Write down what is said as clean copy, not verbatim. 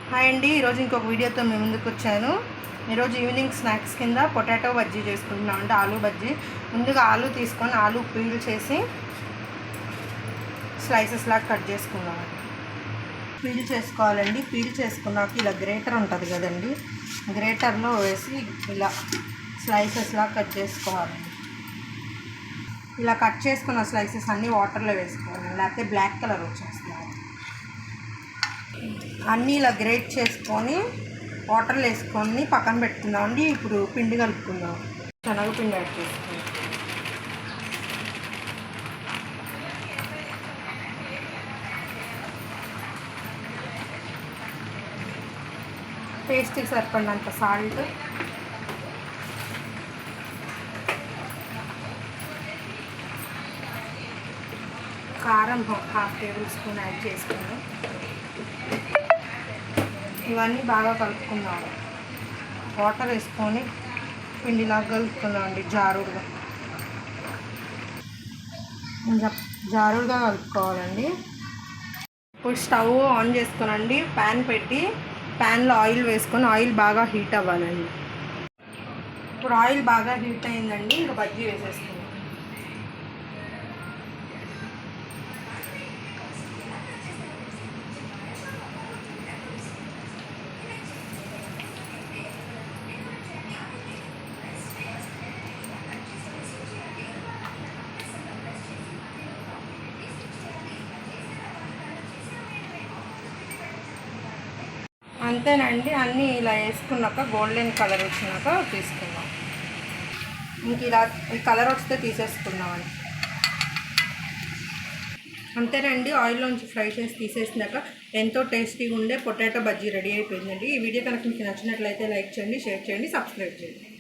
Hi అండి, ఈరోజు ఇంకొక వీడియోతో మేము ముందుకు వచ్చాను. ఈరోజు ఈవినింగ్ స్నాక్స్ కింద పొటాటో బజ్జీ చేసుకుంటున్నాం. అంటే ఆలూ బజ్జీ. ముందుగా ఆలూ తీసుకొని ఆలూ పీల్ చేసి స్లైసెస్ లాగా కట్ చేసుకున్నాం. పీల్ చేసుకోవాలండి. పీల్ చేసుకున్నాక ఇలా గ్రేటర్ ఉంటుంది కదండి, గ్రేటర్లో వేసి ఇలా స్లైసెస్ లాగా కట్ చేసుకోవాలండి. ఇలా కట్ చేసుకున్న స్లైసెస్ అన్నీ వాటర్లో వేసుకోవాలి, లేకపోతే బ్లాక్ కలర్ వచ్చేస్తుంది. అన్నీ ఇలా గ్రేట్ చేసుకొని వాటర్లో వేసుకొని పక్కన పెట్టుకుందామండి. ఇప్పుడు పిండి కలుపుకుందాం. శనగపిండి యాడ్ చేసుకుందాం. టేస్ట్కి సరిపడినంత సాల్ట్, కారం 1/2 టేబుల్ స్పూన్ యాడ్ చేసుకున్నాం. ఇవన్నీ బాగా కలుపుకున్నాము. వాటర్ వేసుకొని పిండిలాగా కలుపుకున్నామండి, జారుడుగా కలుపుకోవాలండి. ఇప్పుడు స్టవ్ ఆన్ చేసుకోనండి. ప్యాన్ పెట్టి ప్యాన్లో ఆయిల్ వేసుకొని ఆయిల్ బాగా హీట్ అవ్వాలండి. ఇప్పుడు ఆయిల్ బాగా హీట్ అయిందండి. ఇంకా బజ్జీ వేసేసుకున్నాం. అంతేనండి. అన్నీ ఇలా వేసుకున్నాక గోల్డెన్ కలర్ వచ్చినాక తీసుకున్నాం. ఇంక ఇలా ఈ కలర్ వస్తే తీసేసుకున్నామండి. అంతేనండి. ఆయిల్లోంచి ఫ్రై చేసి తీసేసినాక ఎంతో టేస్టీగా ఉండే పొటాటో బజ్జీ రెడీ అయిపోయిందండి. ఈ వీడియో కనుక మీకు నచ్చినట్లయితే లైక్ చేయండి, షేర్ చేయండి, సబ్స్క్రైబ్ చేయండి.